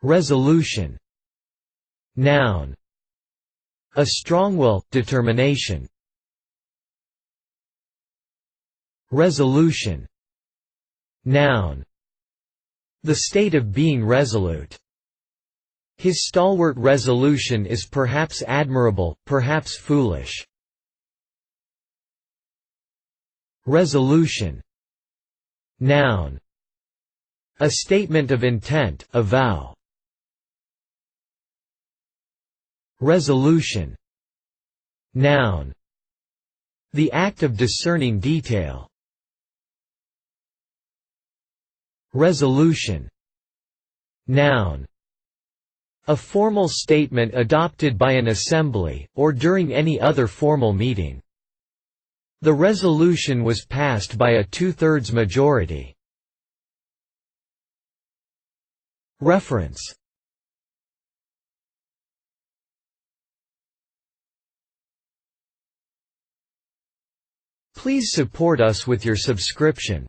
Resolution. Noun. A strong will, determination. Resolution. Noun. The state of being resolute. His stalwart resolution is perhaps admirable, perhaps foolish. Resolution. Noun. A statement of intent, a vow. Resolution. Noun. The act of discerning detail. Resolution. Noun. A formal statement adopted by an assembly, or during any other formal meeting. The resolution was passed by a 2/3 majority. Reference. Please support us with your subscription.